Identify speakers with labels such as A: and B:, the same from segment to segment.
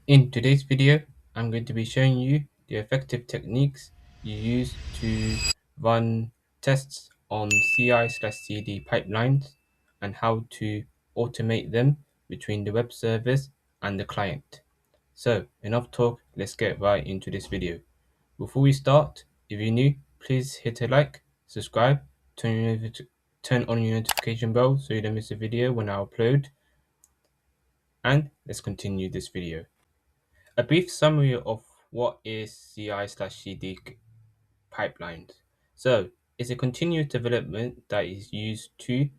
A: In today's video, I'm going to be showing you the effective techniques you use to run tests on CI/CD pipelines and how to automate them between the web service and the client. So enough talk, let's get right into this video. Before we start, if you're new, please hit a like, subscribe, turn on your notification bell so you don't miss a video when I upload, and let's continue this video. A brief summary of what is CI/CD pipelines. So, it's a continuous development that is used to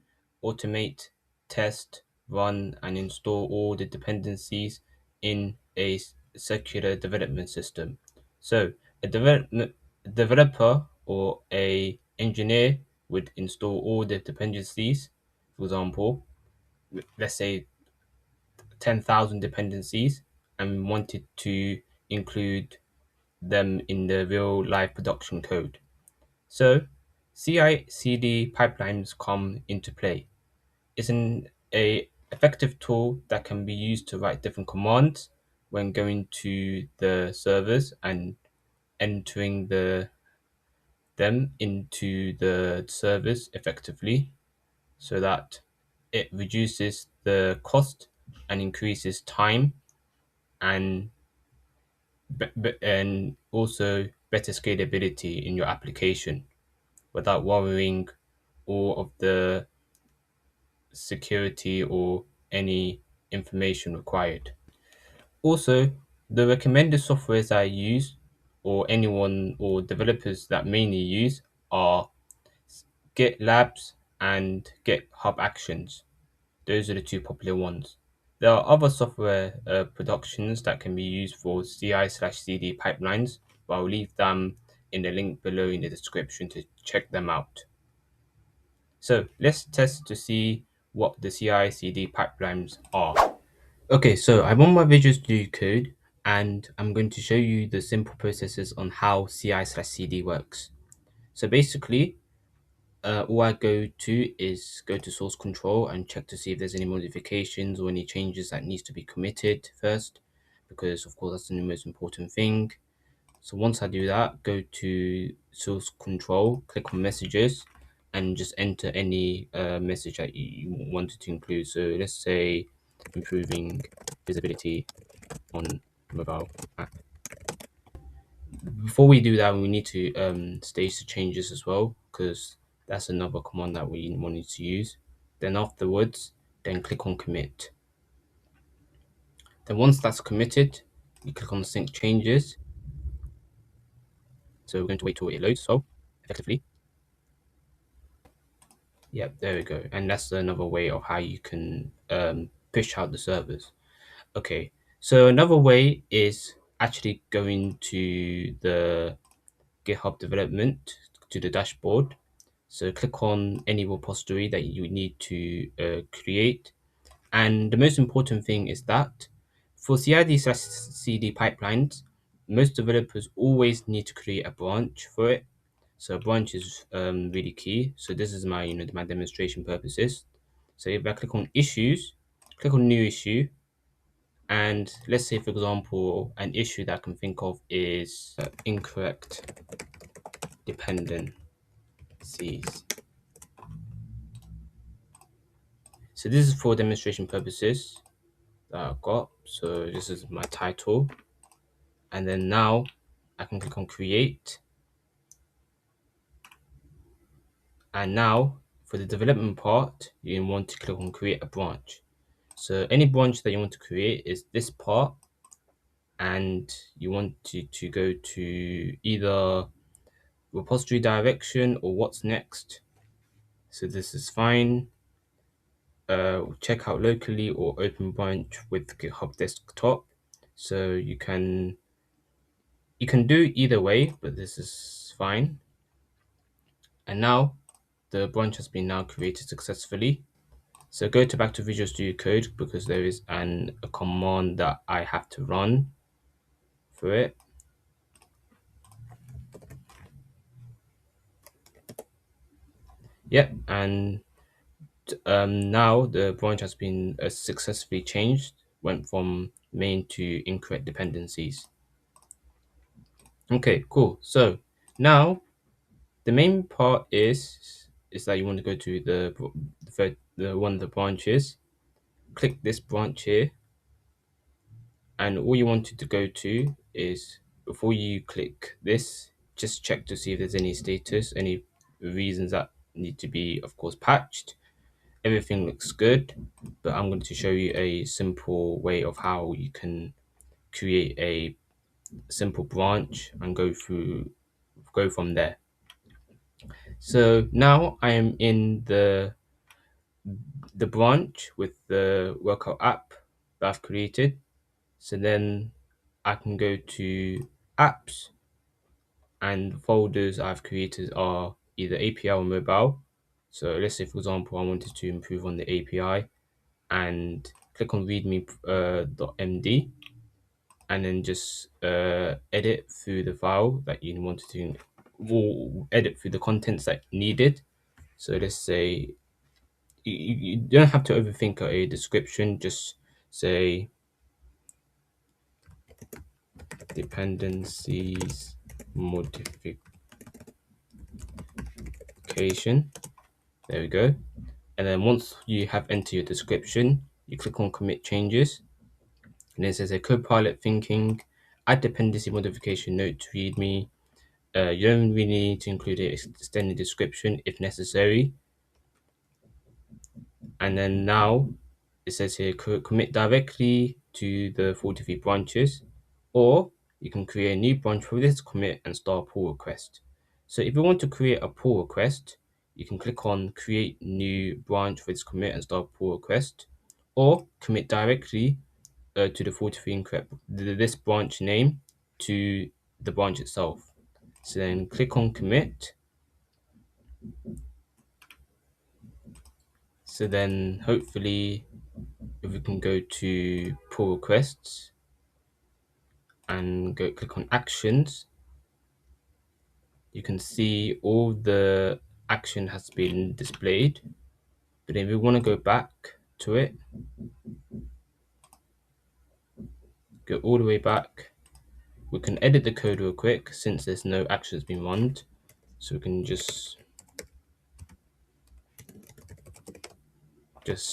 A: automate, test, run, and install all the dependencies in a circular development system. So, a developer or a engineer would install all the dependencies. For example, let's say 10,000 dependencies and wanted to include them in the real live production code. So CI/CD pipelines come into play. It's an a effective tool that can be used to write different commands when going to the servers and entering them into the service effectively so that it reduces the cost and increases time and and also better scalability in your application without worrying all of the security or any information required. Also, the recommended softwares I use or anyone or developers that mainly use are GitLabs and GitHub Actions. Those are the two popular ones. There are other software productions that can be used for CI/CD pipelines, but I'll leave them in the link below in the description to check them out. So let's test to see what the CI/CD pipelines are. Okay, so I'm on my Visual Studio Code and I'm going to show you the simple processes on how CI/CD works. So basically, all I go to source control and check to see if there's any modifications or any changes that needs to be committed first, because of course that's the most important thing. So once I do that, go to source control, click on messages, and just enter any message that you wanted to include. So let's say improving visibility on mobile app. Before we do that, we need to stage the changes as well, because that's another command that we wanted to use. Then afterwards, then click on commit. Then once that's committed, you click on sync changes. So we're going to wait till it loads. So effectively, yeah, there we go. And that's another way of how you can push out the servers. Okay, so another way is actually going to the GitHub development to the dashboard. So click on any repository that you need to create. And the most important thing is that for CID/CD pipelines, most developers always need to create a branch for it. So a branch is really key. So this is my, my demonstration purposes. So if I click on issues, click on new issue, and let's say, for example, an issue that I can think of is incorrect dependencies. So this is for demonstration purposes that I've got. So this is my title. And then now I can click on create. And now for the development part, you want to click on create a branch. So any branch that you want to create is this part, and you want to go to either repository direction or what's next. So this is fine. Check out locally or open branch with GitHub desktop. So you can do either way, but this is fine. And now the branch has been now created successfully. So go back to Visual Studio Code because there is a command that I have to run for it. Yep, and now the branch has been successfully changed. Went from main to incorrect dependencies. Okay, cool. So now the main part is that you want to go to the one of the branches, click this branch here, and all you wanted to go to is, before you click this, just check to see if there's any status, any reasons that need to be, of course, patched. Everything looks good, but I'm going to show you a simple way of how you can create a simple branch and go from there. So now I am in the branch with the workout app that I've created. So then I can go to apps, and the folders I've created are either API or mobile. So let's say, for example, I wanted to improve on the API, and click on readme.md, and then just edit through the file that you wanted to, or edit through the contents that needed. So let's say you don't have to overthink a description, just say dependencies modification. There we go. And then once you have entered your description, you click on commit changes. And then it says a Copilot thinking, add dependency modification note to readme. You don't really need to include an extended description if necessary. And then now it says here commit directly to the 43 branches, or you can create a new branch for this commit and start a pull request. So if you want to create a pull request, you can click on create new branch for this commit and start a pull request, or commit directly to the 43 incorrect this branch name to the branch itself. So then click on commit. So then hopefully, if we can go to pull requests and go click on actions, you can see all the action has been displayed. But if we want to go back to it, go all the way back, we can edit the code real quick since there's no actions being run. So we can just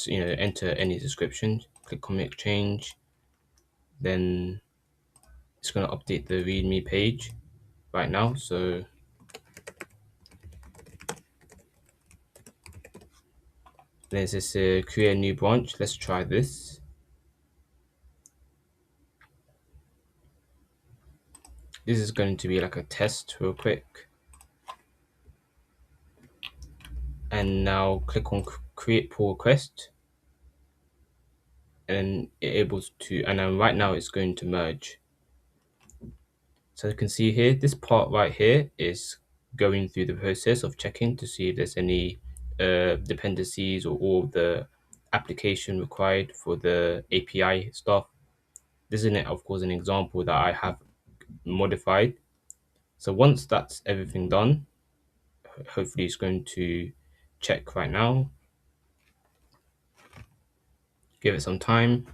A: enter any description, click commit change, then it's going to update the readme page right now. So then it says create a new branch. Let's try this. This is going to be like a test real quick. And now click on create pull request, and it able to, and then right now it's going to merge. So you can see here, this part right here is going through the process of checking to see if there's any dependencies or all the application required for the API stuff. This is, of course, an example that I have modified. So once that's everything done, hopefully it's going to check right now. Give it some time.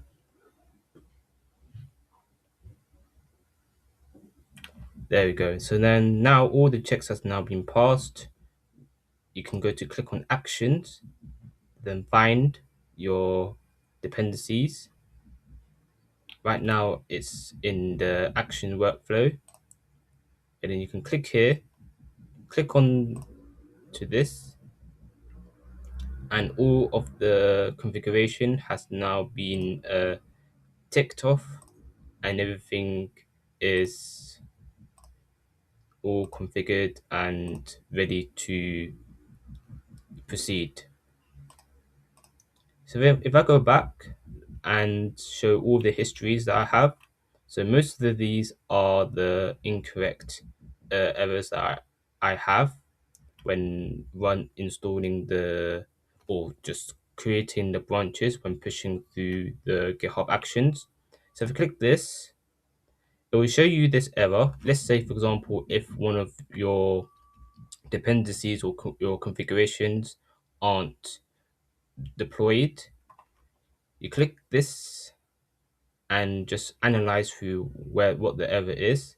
A: There we go. So then now all the checks has now been passed. You can go to click on actions, then find your dependencies. Right now it's in the action workflow. And then you can click here, click on to this, and all of the configuration has now been ticked off, and everything is all configured and ready to proceed. So if I go back and show all the histories that I have, so most of these are the incorrect errors that I have when installing or just creating the branches when pushing through the GitHub Actions. So if you click this, it will show you this error. Let's say, for example, if one of your dependencies or your configurations aren't deployed, you click this and just analyze through what the error is.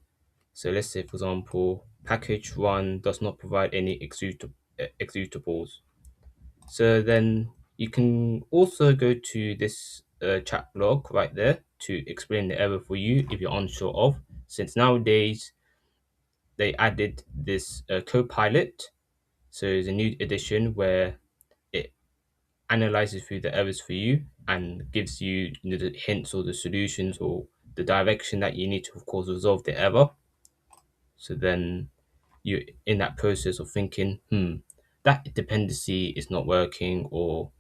A: So let's say, for example, package one does not provide any executables. So then you can also go to this chat blog right there to explain the error for you if you're unsure of. Since nowadays they added this Copilot, so it's a new edition where it analyzes through the errors for you and gives you, the hints or the solutions or the direction that you need to, of course, resolve the error. So then you in that process of thinking, that dependency is not working, or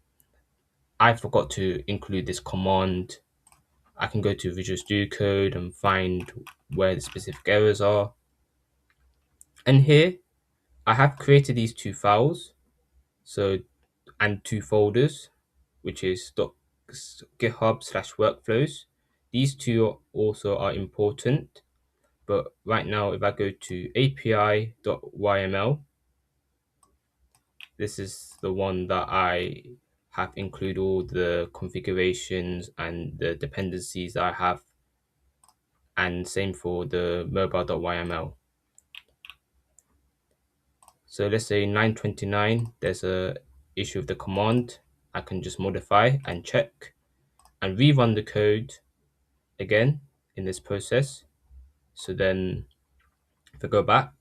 A: I forgot to include this command. I can go to Visual Studio Code and find where the specific errors are. And here I have created these two files, so and two folders, which is GitHub/workflows. These two also are important, but right now if I go to API.yml, this is the one that I have include all the configurations and the dependencies I have, and same for the mobile.yml. So let's say 929, there's a issue of the command. I can just modify and check and rerun the code again in this process. So then if I go back,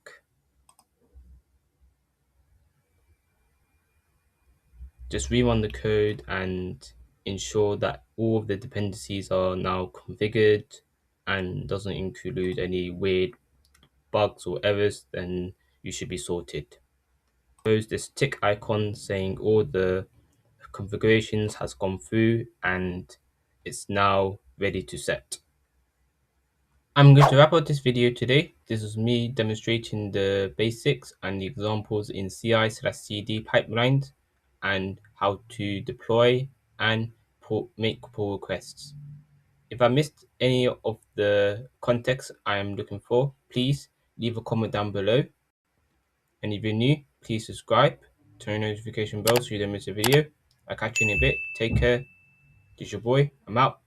A: just rerun the code and ensure that all of the dependencies are now configured and doesn't include any weird bugs or errors, then you should be sorted. There's this tick icon saying all the configurations has gone through and it's now ready to set. I'm going to wrap up this video today. This is me demonstrating the basics and the examples in CI/CD pipelines and how to deploy and make pull requests. If I missed any of the context I am looking for, please leave a comment down below. And if you're new, please subscribe, turn on notification bell so you don't miss a video. I'll catch you in a bit. Take care. This is your boy. I'm out.